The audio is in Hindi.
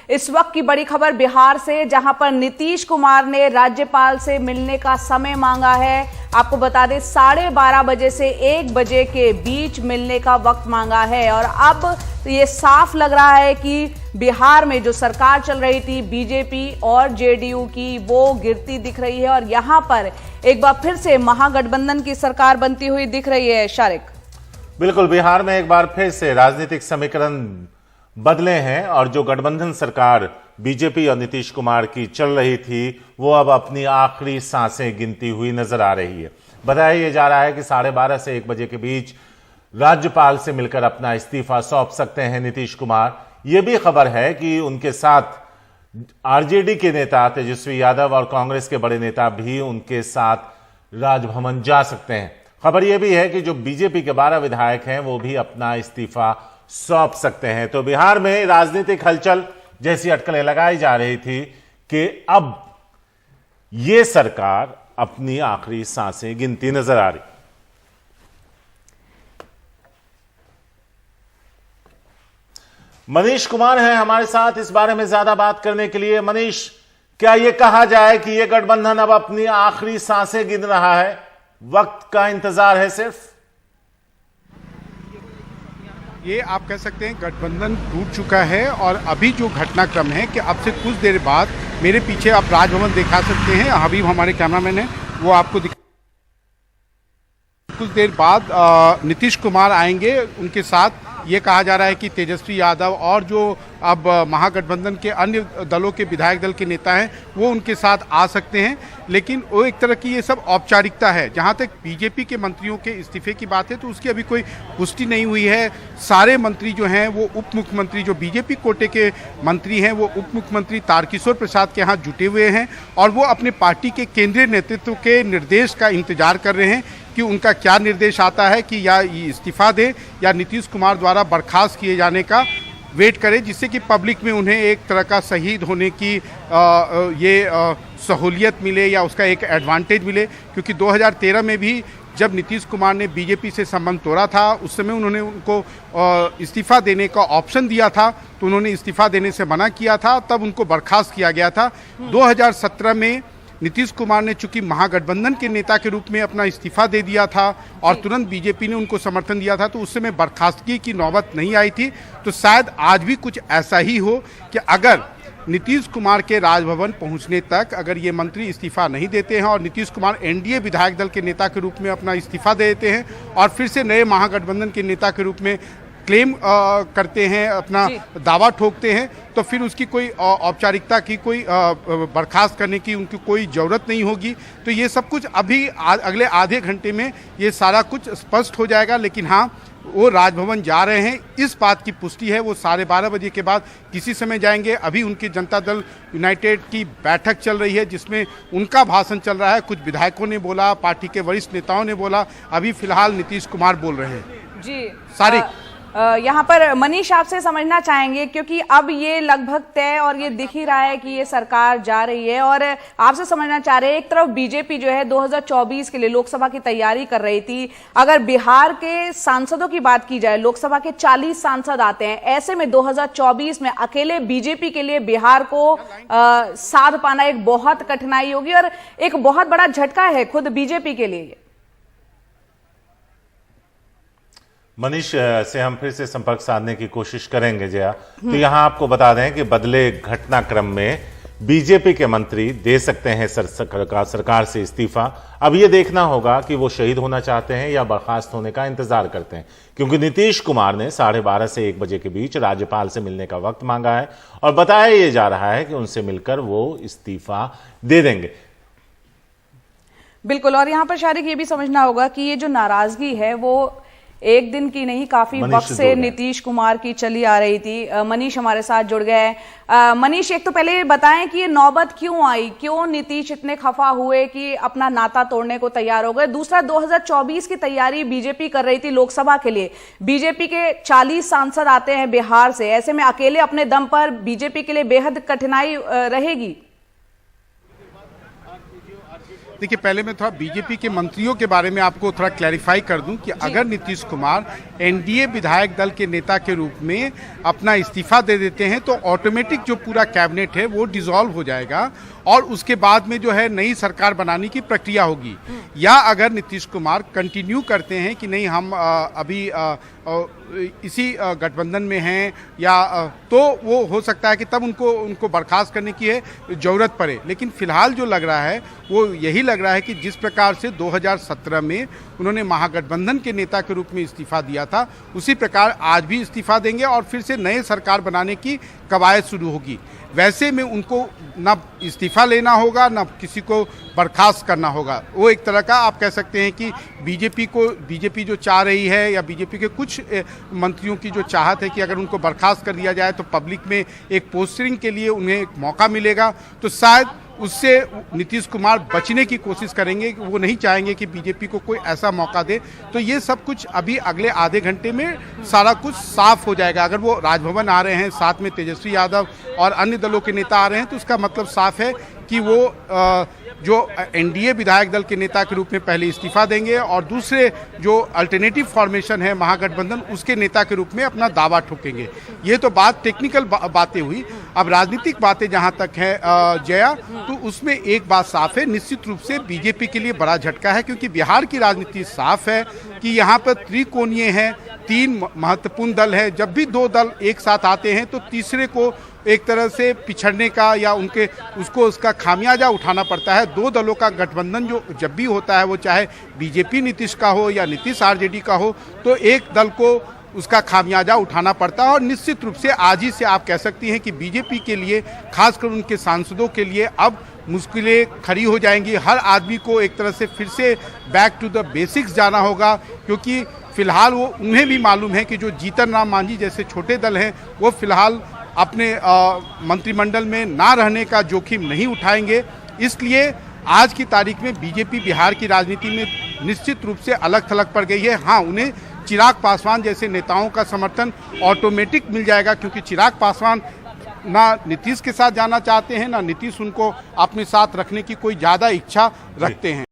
इस वक्त की बड़ी खबर बिहार से, जहां पर नीतीश कुमार ने राज्यपाल से मिलने का समय मांगा है। आपको बता दें 12:30 बजे से 1 बजे के बीच मिलने का वक्त मांगा है। और अब ये साफ लग रहा है कि बिहार में जो सरकार चल रही थी बीजेपी और जेडीयू की, वो गिरती दिख रही है और यहां पर एक बार फिर से महागठबंधन की सरकार बनती हुई दिख रही है। शारिक, बिल्कुल, बिहार में एक बार फिर से राजनीतिक समीकरण बदले हैं और जो गठबंधन सरकार बीजेपी और नीतीश कुमार की चल रही थी वो अब अपनी आखिरी सांसें गिनती हुई नजर आ रही है। बताया जा रहा है कि 12:30 से 1 बजे के बीच राज्यपाल से मिलकर अपना इस्तीफा सौंप सकते हैं नीतीश कुमार। यह भी खबर है कि उनके साथ आरजेडी के नेता तेजस्वी यादव और कांग्रेस के बड़े नेता भी उनके साथ राजभवन जा सकते हैं। खबर यह भी है कि जो बीजेपी के 12 विधायक हैं वो भी अपना इस्तीफा सौंप सकते हैं। तो बिहार में राजनीतिक हलचल जैसी अटकलें लगाई जा रही थी कि अब यह सरकार अपनी आखिरी सांसें गिनती नजर आ रही। मनीष कुमार हैं हमारे साथ इस बारे में ज्यादा बात करने के लिए। मनीष, क्या यह कहा जाए कि यह गठबंधन अब अपनी आखिरी सांसें गिन रहा है, वक्त का इंतजार है सिर्फ? ये आप कह सकते हैं गठबंधन टूट चुका है और अभी जो घटनाक्रम है कि अब से कुछ देर बाद मेरे पीछे आप राजभवन दिखा सकते हैं, हबीब हमारे कैमरामैन है वो आपको कुछ देर बाद नीतीश कुमार आएंगे। उनके साथ ये कहा जा रहा है कि तेजस्वी यादव और जो अब महागठबंधन के अन्य दलों के विधायक दल के नेता हैं वो उनके साथ आ सकते हैं। लेकिन वो एक तरह की ये सब औपचारिकता है। जहां तक बीजेपी के मंत्रियों के इस्तीफे की बात है तो उसकी अभी कोई पुष्टि नहीं हुई है। सारे मंत्री जो हैं वो उप मुख्यमंत्री, जो बीजेपी कोटे के मंत्री हैं वो उप मुख्यमंत्री तारकिशोर प्रसाद के यहाँ जुटे हुए हैं और वो अपने पार्टी के केंद्रीय नेतृत्व के निर्देश का इंतजार कर रहे हैं कि उनका क्या निर्देश आता है कि या इस्तीफा दे या नीतीश कुमार द्वारा बर्खास्त किए जाने का वेट करें, जिससे कि पब्लिक में उन्हें एक तरह का शहीद होने की सहूलियत मिले या उसका एक एडवांटेज मिले। क्योंकि 2013 में भी जब नीतीश कुमार ने बीजेपी से संबंध तोड़ा था उस समय उन्होंने उनको इस्तीफा देने का ऑप्शन दिया था, तो उन्होंने इस्तीफा देने से मना किया था, तब उनको बर्खास्त किया गया था। 2017 में नीतीश कुमार ने चूंकि महागठबंधन के नेता के रूप में अपना इस्तीफा दे दिया था और तुरंत बीजेपी ने उनको समर्थन दिया था, तो उस समय बर्खास्तगी की नौबत नहीं आई थी। तो शायद आज भी कुछ ऐसा ही हो कि अगर नीतीश कुमार के राजभवन पहुंचने तक अगर ये मंत्री इस्तीफा नहीं देते हैं और नीतीश कुमार एनडीए विधायक दल के नेता के रूप में अपना इस्तीफा दे देते हैं और फिर से नए महागठबंधन के नेता के रूप में क्लेम करते हैं, अपना दावा ठोकते हैं, तो फिर उसकी कोई औपचारिकता की, कोई बर्खास्त करने की उनकी कोई ज़रूरत नहीं होगी। तो ये सब कुछ अभी अगले आधे घंटे में ये सारा कुछ स्पष्ट हो जाएगा। लेकिन हाँ, वो राजभवन जा रहे हैं इस बात की पुष्टि है। वो 12:30 बजे के बाद किसी समय जाएंगे। अभी उनकी जनता दल यूनाइटेड की बैठक चल रही है जिसमें उनका भाषण चल रहा है। कुछ विधायकों ने बोला, पार्टी के वरिष्ठ नेताओं ने बोला, अभी फिलहाल नीतीश कुमार बोल रहे हैं। जी सारी यहाँ पर मनीष आपसे समझना चाहेंगे, क्योंकि अब ये लगभग तय और ये दिख ही रहा है कि ये सरकार जा रही है और आपसे समझना चाह रहे हैं, एक तरफ बीजेपी जो है 2024 के लिए लोकसभा की तैयारी कर रही थी। अगर बिहार के सांसदों की बात की जाए, लोकसभा के 40 सांसद आते हैं, ऐसे में 2024 में अकेले बीजेपी के लिए बिहार को साध पाना एक बहुत कठिनाई होगी और एक बहुत बड़ा झटका है खुद बीजेपी के लिए। मनीष से हम फिर से संपर्क साधने की कोशिश करेंगे जया। तो यहां आपको बता दें कि बदले घटनाक्रम में बीजेपी के मंत्री दे सकते हैं सरकार से इस्तीफा। अब यह देखना होगा कि वो शहीद होना चाहते हैं या बर्खास्त होने का इंतजार करते हैं, क्योंकि नीतीश कुमार ने 12:30 से 1 बजे के बीच राज्यपाल से मिलने का वक्त मांगा है और बताया यह जा रहा है कि उनसे मिलकर वो इस्तीफा दे देंगे। बिल्कुल, और यहां पर शारिक ये भी समझना होगा कि ये जो नाराजगी है वो एक दिन की नहीं, काफी वक्त से नीतीश कुमार की चली आ रही थी। मनीष हमारे साथ जुड़ गए। मनीष, एक तो पहले बताएं कि ये नौबत क्यों आई, क्यों नीतीश इतने खफा हुए कि अपना नाता तोड़ने को तैयार हो गए? दूसरा, 2024 की तैयारी बीजेपी कर रही थी लोकसभा के लिए। बीजेपी के 40 सांसद आते हैं बिहार से, ऐसे में अकेले अपने दम पर बीजेपी के लिए बेहद कठिनाई रहेगी। देखिए, पहले मैं थोड़ा बीजेपी के मंत्रियों के बारे में आपको थोड़ा क्लैरिफाई कर दूं कि अगर नीतीश कुमार एनडीए विधायक दल के नेता के रूप में अपना इस्तीफा दे देते हैं तो ऑटोमेटिक जो पूरा कैबिनेट है वो डिसॉल्व हो जाएगा और उसके बाद में जो है नई सरकार बनाने की प्रक्रिया होगी। या अगर नीतीश कुमार कंटिन्यू करते हैं कि नहीं, हम अभी इसी गठबंधन में हैं या तो वो हो सकता है कि तब उनको बर्खास्त करने की ज़रूरत पड़े। लेकिन फिलहाल जो लग रहा है वो यही लग रहा है कि जिस प्रकार से 2017 में उन्होंने महागठबंधन के नेता के रूप में इस्तीफा दिया था, उसी प्रकार आज भी इस्तीफा देंगे और फिर से नए सरकार बनाने की कवायद शुरू होगी। वैसे में उनको ना इस्तीफा लेना होगा ना किसी को बर्खास्त करना होगा। वो एक तरह का आप कह सकते हैं कि बीजेपी जो चाह रही है या बीजेपी के कुछ मंत्रियों की जो चाहत है कि अगर उनको बर्खास्त कर दिया जाए तो पब्लिक में एक पोस्टरिंग के लिए उन्हें एक मौका मिलेगा, तो शायद उससे नीतीश कुमार बचने की कोशिश करेंगे। वो नहीं चाहेंगे कि बीजेपी को कोई ऐसा मौका दे। तो ये सब कुछ अभी अगले आधे घंटे में सारा कुछ साफ हो जाएगा। अगर वो राजभवन आ रहे हैं, साथ में तेजस्वी यादव और अन्य दलों के नेता आ रहे हैं, तो उसका मतलब साफ है कि वो जो एनडीए विधायक दल के नेता के रूप में पहले इस्तीफा देंगे और दूसरे जो अल्टरनेटिव फॉर्मेशन है महागठबंधन, उसके नेता के रूप में अपना दावा ठोकेंगे। ये तो बात टेक्निकल बातें हुई। अब राजनीतिक बातें जहां तक है जया, तो उसमें एक बात साफ है, निश्चित रूप से बीजेपी के लिए बड़ा झटका है, क्योंकि बिहार की राजनीति साफ है कि यहाँ पर त्रिकोणीय है, 3 महत्वपूर्ण दल है। जब भी 2 दल एक साथ आते हैं तो तीसरे को एक तरह से पिछड़ने का या उसका खामियाजा उठाना पड़ता है। 2 दलों का गठबंधन जो जब भी होता है, वो चाहे बीजेपी नीतीश का हो या नीतीश आरजेडी का हो, तो एक दल को उसका खामियाजा उठाना पड़ता है। और निश्चित रूप से आज ही से आप कह सकती हैं कि बीजेपी के लिए, खासकर उनके सांसदों के लिए अब मुश्किलें खड़ी हो जाएंगी। हर आदमी को एक तरह से फिर से बैक टू द बेसिक्स जाना होगा, क्योंकि फिलहाल उन्हें भी मालूम है कि जो जीतन राम मांझी जैसे छोटे दल हैं वो फिलहाल अपने मंत्रिमंडल में ना रहने का जोखिम नहीं उठाएंगे। इसलिए आज की तारीख में बीजेपी बिहार की राजनीति में निश्चित रूप से अलग थलग पड़ गई है। हाँ, उन्हें चिराग पासवान जैसे नेताओं का समर्थन ऑटोमेटिक मिल जाएगा, क्योंकि चिराग पासवान ना नीतीश के साथ जाना चाहते हैं, ना नीतीश उनको अपने साथ रखने की कोई ज़्यादा इच्छा रखते हैं।